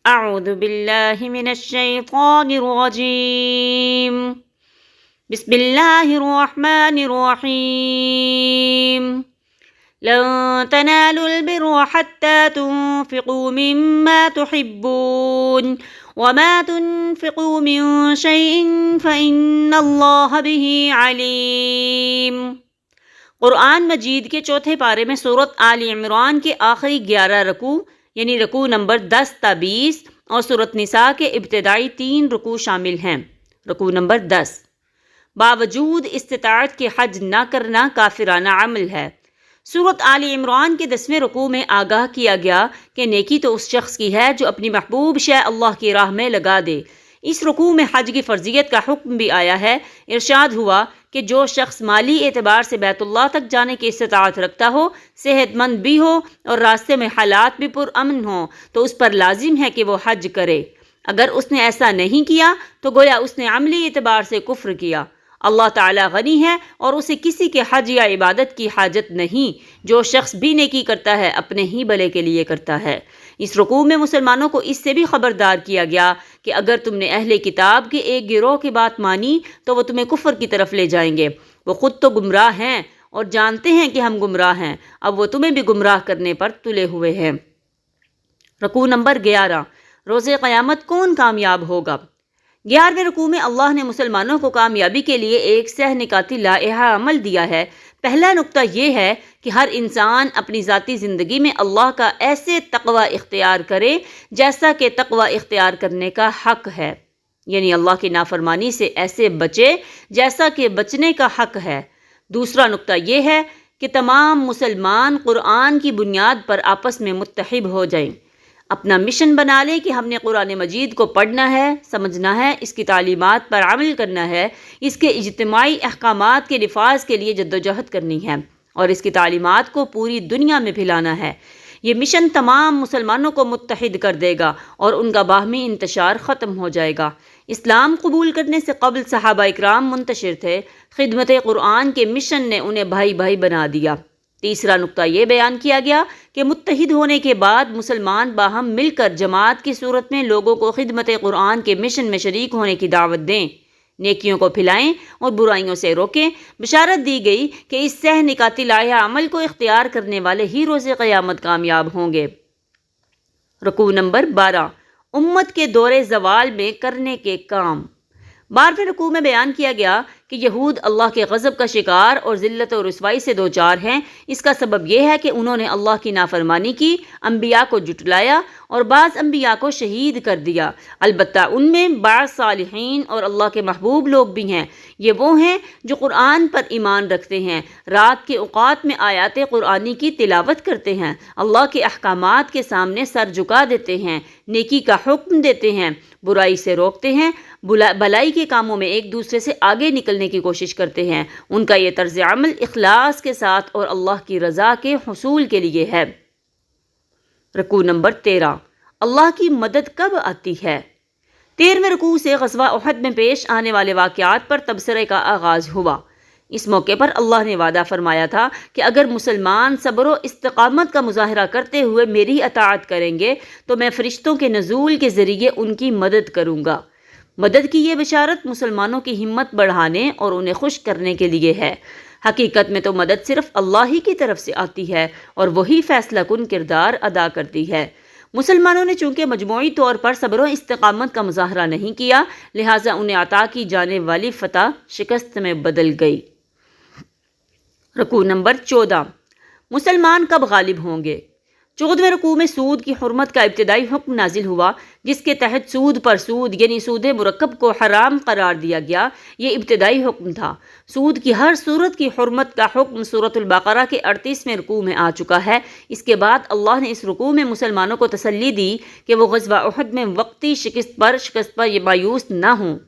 اعوذ باللہ من الشیطان الرجیم بسم اللہ الرحمن الرحیم لن تنالوا البر حتى تنفقوا مما تحبون وما تنفقوا من شيء فإن الله به علیم۔ قرآن مجید کے چوتھے پارے میں سورۃ آل عمران کے آخری 11 رکوع یعنی رکوع نمبر 10 تا 20 اور سورۃ نساء کے ابتدائی 3 رکوع شامل ہیں۔ رکوع نمبر 10، باوجود استطاعت کے حج نہ کرنا کافرانہ عمل ہے۔ سورۃ آل عمران کے 10ویں رکوع میں آگاہ کیا گیا کہ نیکی تو اس شخص کی ہے جو اپنی محبوب شے اللہ کی راہ میں لگا دے۔ اس رکوع میں حج کی فرضیت کا حکم بھی آیا ہے۔ ارشاد ہوا کہ جو شخص مالی اعتبار سے بیت اللہ تک جانے کی استطاعت رکھتا ہو، صحت مند بھی ہو اور راستے میں حالات بھی پرامن ہوں تو اس پر لازم ہے کہ وہ حج کرے۔ اگر اس نے ایسا نہیں کیا تو گویا اس نے عملی اعتبار سے کفر کیا۔ اللہ تعالیٰ غنی ہے اور اسے کسی کے حج یا عبادت کی حاجت نہیں۔ جو شخص بھی نیکی کرتا ہے اپنے ہی بھلے کے لیے کرتا ہے۔ اس رکوع میں مسلمانوں کو اس سے بھی خبردار کیا گیا کہ اگر تم نے اہل کتاب کے ایک گروہ کی بات مانی تو وہ تمہیں کفر کی طرف لے جائیں گے۔ وہ خود تو گمراہ ہیں اور جانتے ہیں کہ ہم گمراہ ہیں، اب وہ تمہیں بھی گمراہ کرنے پر تلے ہوئے ہیں۔ رکوع نمبر 11، روز قیامت کون کامیاب ہوگا؟ 11ویں رکوع میں اللہ نے مسلمانوں کو کامیابی کے لیے ایک سہ نکاتی لائحہ عمل دیا ہے۔ پہلا نقطہ یہ ہے کہ ہر انسان اپنی ذاتی زندگی میں اللہ کا ایسے تقوی اختیار کرے جیسا کہ تقوی اختیار کرنے کا حق ہے، یعنی اللہ کی نافرمانی سے ایسے بچے جیسا کہ بچنے کا حق ہے۔ دوسرا نقطہ یہ ہے کہ تمام مسلمان قرآن کی بنیاد پر آپس میں متحد ہو جائیں، اپنا مشن بنا لیں کہ ہم نے قرآن مجید کو پڑھنا ہے، سمجھنا ہے، اس کی تعلیمات پر عمل کرنا ہے، اس کے اجتماعی احکامات کے نفاذ کے لیے جدوجہد کرنی ہے اور اس کی تعلیمات کو پوری دنیا میں پھیلانا ہے۔ یہ مشن تمام مسلمانوں کو متحد کر دے گا اور ان کا باہمی انتشار ختم ہو جائے گا۔ اسلام قبول کرنے سے قبل صحابہ اکرام منتشر تھے، خدمت قرآن کے مشن نے انہیں بھائی بھائی بنا دیا۔ تیسرا نقطہ یہ بیان کیا گیا کہ متحد ہونے کے بعد مسلمان باہم مل کر جماعت کی صورت میں لوگوں کو خدمت قرآن کے مشن میں شریک ہونے کی دعوت دیں، نیکیوں کو پھیلائیں اور برائیوں سے روکیں۔ بشارت دی گئی کہ اس سہ نکاتی لائحہ عمل کو اختیار کرنے والے ہی روز قیامت کامیاب ہوں گے۔ رکوع نمبر 12، امت کے دور زوال میں کرنے کے کام۔ 12ویں رکوع میں بیان کیا گیا کہ یہود اللہ کے غضب کا شکار اور ذلت و رسوائی سے دوچار ہیں۔ اس کا سبب یہ ہے کہ انہوں نے اللہ کی نافرمانی کی، انبیاء کو جھٹلایا اور بعض انبیاء کو شہید کر دیا۔ البتہ ان میں بعض صالحین اور اللہ کے محبوب لوگ بھی ہیں۔ یہ وہ ہیں جو قرآن پر ایمان رکھتے ہیں، رات کے اوقات میں آیات قرآنی کی تلاوت کرتے ہیں، اللہ کے احکامات کے سامنے سر جھکا دیتے ہیں، نیکی کا حکم دیتے ہیں، برائی سے روکتے ہیں، بھلائی کے کاموں میں ایک دوسرے سے آگے نکلنے کی کوشش کرتے ہیں۔ ان کا یہ طرز عمل اخلاص کے ساتھ اور اللہ کی رضا کے حصول کے لیے ہے۔ رکوع نمبر 13، اللہ کی مدد کب آتی ہے؟ 13ویں رکوع سے غزوہ احد میں پیش آنے والے واقعات پر تبصرے کا آغاز ہوا۔ اس موقع پر اللہ نے وعدہ فرمایا تھا کہ اگر مسلمان صبر و استقامت کا مظاہرہ کرتے ہوئے میری اطاعت کریں گے تو میں فرشتوں کے نزول کے ذریعے ان کی مدد کروں گا۔ مدد کی یہ بشارت مسلمانوں کی ہمت بڑھانے اور انہیں خوش کرنے کے لیے ہے۔ حقیقت میں تو مدد صرف اللہ ہی کی طرف سے آتی ہے اور وہی فیصلہ کن کردار ادا کرتی ہے۔ مسلمانوں نے چونکہ مجموعی طور پر صبر و استقامت کا مظاہرہ نہیں کیا، لہٰذا انہیں عطا کی جانے والی فتح شکست میں بدل گئی۔ رکوع نمبر 14، مسلمان کب غالب ہوں گے؟ 14ویں رکوع میں سود کی حرمت کا ابتدائی حکم نازل ہوا، جس کے تحت سود پر سود یعنی سود مرکب کو حرام قرار دیا گیا۔ یہ ابتدائی حکم تھا۔ سود کی ہر صورت کی حرمت کا حکم سورۃ البقرہ کے 38ویں رکوع میں آ چکا ہے۔ اس کے بعد اللہ نے اس رکوع میں مسلمانوں کو تسلی دی کہ وہ غزوہ احد میں وقتی شکست پر یہ مایوس نہ ہوں۔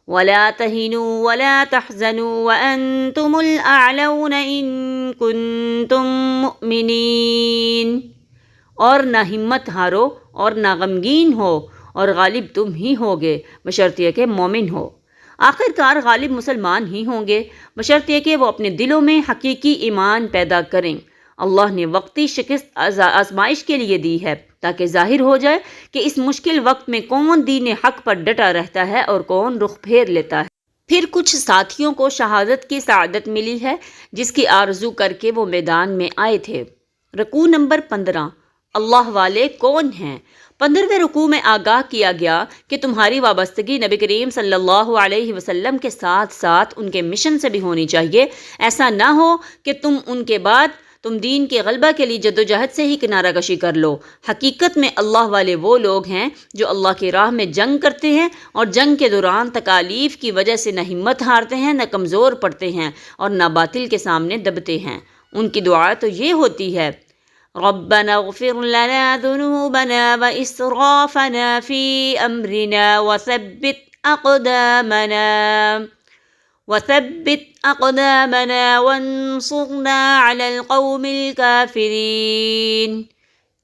وَلَا تَهِنُوا وَلَا تَحْزَنُوا وَأَنْتُمُ الْأَعْلَوْنَ إِن كُنتُم مُّؤْمِنِينَ، اور نہ ہمت ہارو اور نہ غمگین ہو اور غالب تم ہی ہوگے بشرط یہ کہ مومن ہو۔ آخر کار غالب مسلمان ہی ہوں گے بشرط یہ کہ وہ اپنے دلوں میں حقیقی ایمان پیدا کریں۔ اللہ نے وقتی شکست آزمائش کے لیے دی ہے، تاکہ ظاہر ہو جائے کہ اس مشکل وقت میں کون دین حق پر ڈٹا رہتا ہے اور کون رخ پھیر لیتا ہے۔ پھر کچھ ساتھیوں کو شہادت کی سعادت ملی ہے جس کی آرزو کر کے وہ میدان میں آئے تھے۔ رکوع نمبر 15، اللہ والے کون ہیں؟ 15ویں رکوع میں آگاہ کیا گیا کہ تمہاری وابستگی نبی کریم صلی اللہ علیہ وسلم کے ساتھ ساتھ ان کے مشن سے بھی ہونی چاہیے۔ ایسا نہ ہو کہ ان کے بعد تم دین کے غلبہ کے لیے جدوجہد سے ہی کنارہ کشی کر لو۔ حقیقت میں اللہ والے وہ لوگ ہیں جو اللہ کی راہ میں جنگ کرتے ہیں اور جنگ کے دوران تکالیف کی وجہ سے نہ ہمت ہارتے ہیں، نہ کمزور پڑتے ہیں اور نہ باطل کے سامنے دبتے ہیں۔ ان کی دعا تو یہ ہوتی ہے، ربنا اغفر لنا ذنوبنا واسرافنا في امرنا وثبت اقدامنا وانصرنا على القوم الكافرين۔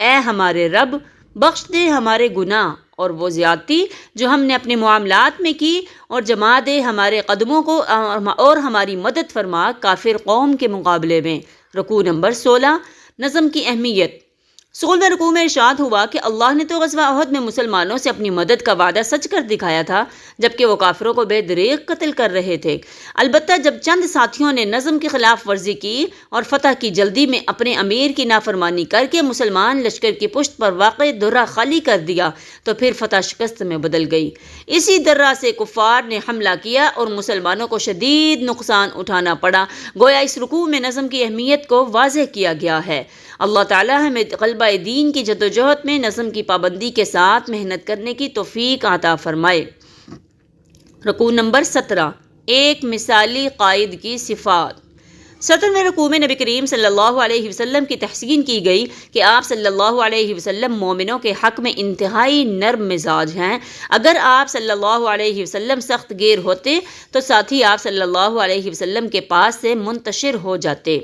اے ہمارے رب، بخش دے ہمارے گناہ اور وہ زیادتی جو ہم نے اپنے معاملات میں کی، اور جما دے ہمارے قدموں کو اور ہماری مدد فرما کافر قوم کے مقابلے میں۔ رکوع نمبر 16، نظم کی اہمیت۔ 16ویں رکوع میں ارشاد ہوا کہ اللہ نے تو غزوہ احد میں مسلمانوں سے اپنی مدد کا وعدہ سچ کر دکھایا تھا جبکہ وہ کافروں کو بے دریغ قتل کر رہے تھے۔ البتہ جب چند ساتھیوں نے نظم کی خلاف ورزی کی اور فتح کی جلدی میں اپنے امیر کی نافرمانی کر کے مسلمان لشکر کی پشت پر واقع درہ خالی کر دیا تو پھر فتح شکست میں بدل گئی۔ اسی درہ سے کفار نے حملہ کیا اور مسلمانوں کو شدید نقصان اٹھانا پڑا۔ گویا اس رکوع میں نظم کی اہمیت کو واضح کیا گیا ہے۔ اللہ تعالیٰ ہمیں غلبہ دین کی جدوجہد میں نظم کی پابندی کے ساتھ محنت کرنے کی توفیق عطا فرمائے۔ رکوع نمبر 17، ایک مثالی قائد کی صفات۔ 17ویں رکوع میں نبی کریم صلی اللہ علیہ وسلم کی تحسین کی گئی کہ آپ صلی اللہ علیہ وسلم مومنوں کے حق میں انتہائی نرم مزاج ہیں۔ اگر آپ صلی اللہ علیہ وسلم سخت گیر ہوتے تو ساتھی آپ صلی اللہ علیہ وسلم کے پاس سے منتشر ہو جاتے۔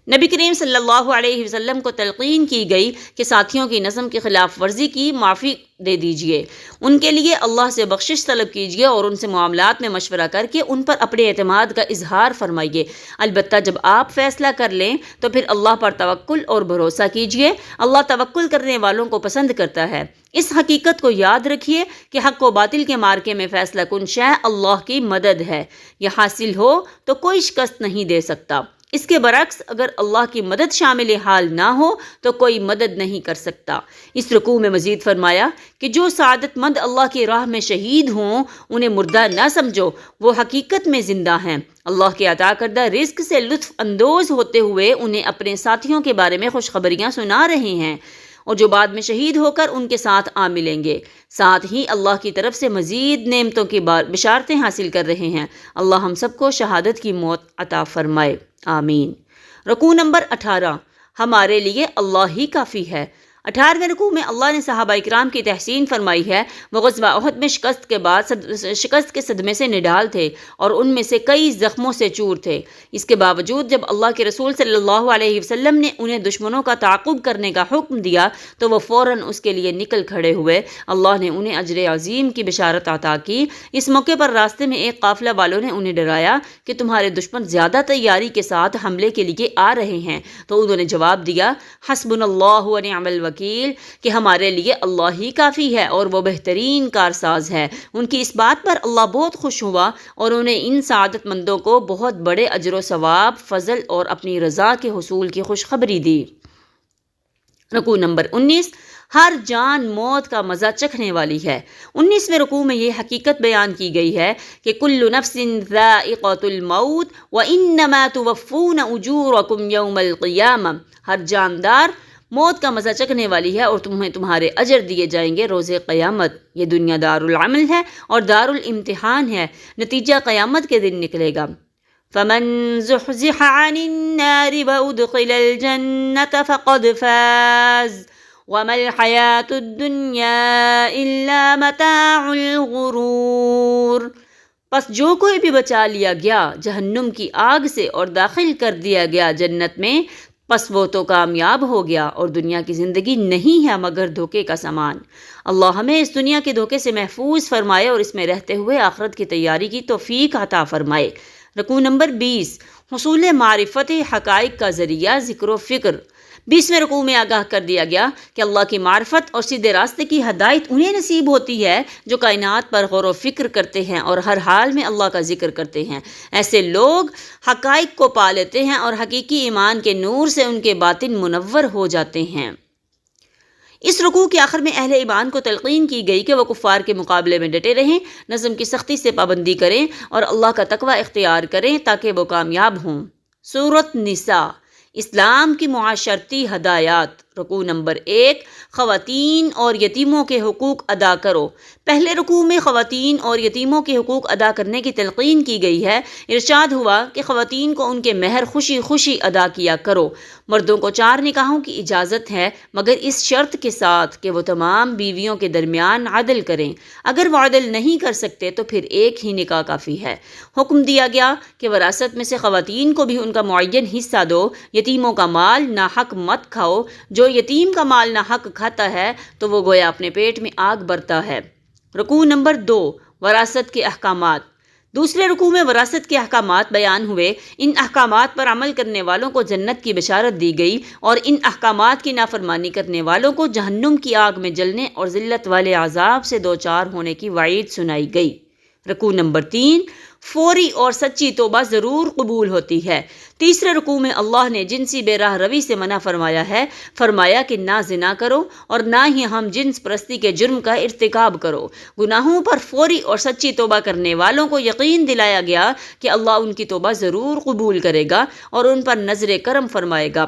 نبی کریم صلی اللہ علیہ وسلم کو تلقین کی گئی کہ ساتھیوں کی نظم کی خلاف ورزی کی معافی دے دیجئے، ان کے لیے اللہ سے بخشش طلب کیجئے اور ان سے معاملات میں مشورہ کر کے ان پر اپنے اعتماد کا اظہار فرمائیے۔ البتہ جب آپ فیصلہ کر لیں تو پھر اللہ پر توکل اور بھروسہ کیجئے۔ اللہ توکل کرنے والوں کو پسند کرتا ہے۔ اس حقیقت کو یاد رکھیے کہ حق و باطل کے مارکے میں فیصلہ کن شے اللہ کی مدد ہے۔ یہ حاصل ہو تو کوئی شکست نہیں دے سکتا۔ اس کے برعکس اگر اللہ کی مدد شامل حال نہ ہو تو کوئی مدد نہیں کر سکتا۔ اس رکوع میں مزید فرمایا کہ جو سعادت مند اللہ کی راہ میں شہید ہوں انہیں مردہ نہ سمجھو، وہ حقیقت میں زندہ ہیں۔ اللہ کے عطا کردہ رزق سے لطف اندوز ہوتے ہوئے انہیں اپنے ساتھیوں کے بارے میں خوشخبریاں سنا رہے ہیں اور جو بعد میں شہید ہو کر ان کے ساتھ آ ملیں گے۔ ساتھ ہی اللہ کی طرف سے مزید نعمتوں کی بشارتیں حاصل کر رہے ہیں۔ اللہ ہم سب کو شہادت کی موت عطا فرمائے، آمین۔ رکوع نمبر 18، ہمارے لیے اللہ ہی کافی ہے۔ 18ویں رکوع میں اللہ نے صحابہ اکرام کی تحسین فرمائی ہے۔ وہ غزوہ احد میں شکست کے صدمے سے نڈال تھے اور ان میں سے کئی زخموں سے چور تھے۔ اس کے باوجود جب اللہ کے رسول صلی اللہ علیہ وسلم نے انہیں دشمنوں کا تعاقب کرنے کا حکم دیا تو وہ فوراً اس کے لیے نکل کھڑے ہوئے۔ اللہ نے انہیں اجر عظیم کی بشارت عطا کی۔ اس موقع پر راستے میں ایک قافلہ والوں نے انہیں ڈرایا کہ تمہارے دشمن زیادہ تیاری کے ساتھ حملے کے لیے آ رہے ہیں، تو انہوں نے جواب دیا، حسبنا اللہ و نعم الوکیل، کہ ہمارے لیے اللہ ہی کافی ہے اور وہ بہترین کارساز ہے۔ ان کی اس بات پر اللہ بہت خوش ہوا اور انہیں ان سعادت مندوں کو بہت بڑے اجر و ثواب، فضل اور اپنی رضا کے حصول کی خوشخبری دی۔ رکوع نمبر 19، ہر جان موت کا مزہ چکھنے والی ہے۔ 19ویں رکوع میں یہ حقیقت بیان کی گئی ہے کہ کل نفس ذائقۃ الموت وانما توفون اجورکم یوم القیامہ، ہر جاندار موت کا مزہ چکھنے والی ہے اور تمہیں تمہارے اجر دیے جائیں گے روز قیامت۔ یہ دنیا دار العمل ہے اور دار الامتحان ہے، نتیجہ قیامت کے دن نکلے گا۔ فمن زحزح عن النار وادخل الجنة فقد فاز وما الحياة الدنيا الا متاع الغرور۔ پس جو کوئی بھی بچا لیا گیا جہنم کی آگ سے اور داخل کر دیا گیا جنت میں، پس وہ تو کامیاب ہو گیا اور دنیا کی زندگی نہیں ہے مگر دھوکے کا سامان۔ اللہ ہمیں اس دنیا کے دھوکے سے محفوظ فرمائے اور اس میں رہتے ہوئے آخرت کی تیاری کی توفیق عطا فرمائے۔ رکوع نمبر 20، حصول معرفت حقائق کا ذریعہ ذکر و فکر۔ 20ویں رکوع میں آگاہ کر دیا گیا کہ اللہ کی معرفت اور سیدھے راستے کی ہدایت انہیں نصیب ہوتی ہے جو کائنات پر غور و فکر کرتے ہیں اور ہر حال میں اللہ کا ذکر کرتے ہیں۔ ایسے لوگ حقائق کو پا لیتے ہیں اور حقیقی ایمان کے نور سے ان کے باطن منور ہو جاتے ہیں۔ اس رکوع کے آخر میں اہل ایمان کو تلقین کی گئی کہ وہ کفار کے مقابلے میں ڈٹے رہیں، نظم کی سختی سے پابندی کریں اور اللہ کا تقوی اختیار کریں تاکہ وہ کامیاب ہوں۔ سورۃ نساء، اسلام کی معاشرتی ہدایات۔ رکوع نمبر 1، خواتین اور یتیموں کے حقوق ادا کرو۔ پہلے رکوع میں خواتین اور یتیموں کے حقوق ادا کرنے کی تلقین کی گئی ہے۔ ارشاد ہوا کہ خواتین کو ان کے مہر خوشی خوشی ادا کیا کرو۔ مردوں کو 4 نکاحوں کی اجازت ہے مگر اس شرط کے ساتھ کہ وہ تمام بیویوں کے درمیان عدل کریں۔ اگر وہ عدل نہیں کر سکتے تو پھر ایک ہی نکاح کافی ہے۔ حکم دیا گیا کہ وراثت میں سے خواتین کو بھی ان کا معین حصہ دو۔ یتیموں کا مال ناحق مت کھاؤ۔ جو یتیم کا مال ناحق کھاتا ہے تو وہ گویا اپنے پیٹ میں آگ برتا ہے۔ رکوع نمبر 2، وراثت کے احکامات۔ دوسرے رکوع میں وراثت کے احکامات بیان ہوئے۔ ان احکامات پر عمل کرنے والوں کو جنت کی بشارت دی گئی اور ان احکامات کی نافرمانی کرنے والوں کو جہنم کی آگ میں جلنے اور ذلت والے عذاب سے دوچار ہونے کی وعید سنائی گئی۔ رکوع نمبر 3، فوری اور سچی توبہ ضرور قبول ہوتی ہے۔ تیسرے رکوع میں اللہ نے جنسی بے راہ روی سے منع فرمایا ہے۔ فرمایا کہ نہ زنا کرو اور نہ ہی ہم جنس پرستی کے جرم کا ارتکاب کرو۔ گناہوں پر فوری اور سچی توبہ کرنے والوں کو یقین دلایا گیا کہ اللہ ان کی توبہ ضرور قبول کرے گا اور ان پر نظر کرم فرمائے گا۔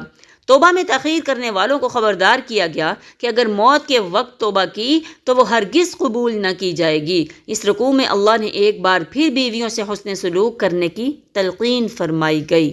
توبہ میں تاخیر کرنے والوں کو خبردار کیا گیا کہ اگر موت کے وقت توبہ کی تو وہ ہرگز قبول نہ کی جائے گی۔ اس رکوع میں اللہ نے ایک بار پھر بیویوں سے حسن سلوک کرنے کی تلقین فرمائی گئی۔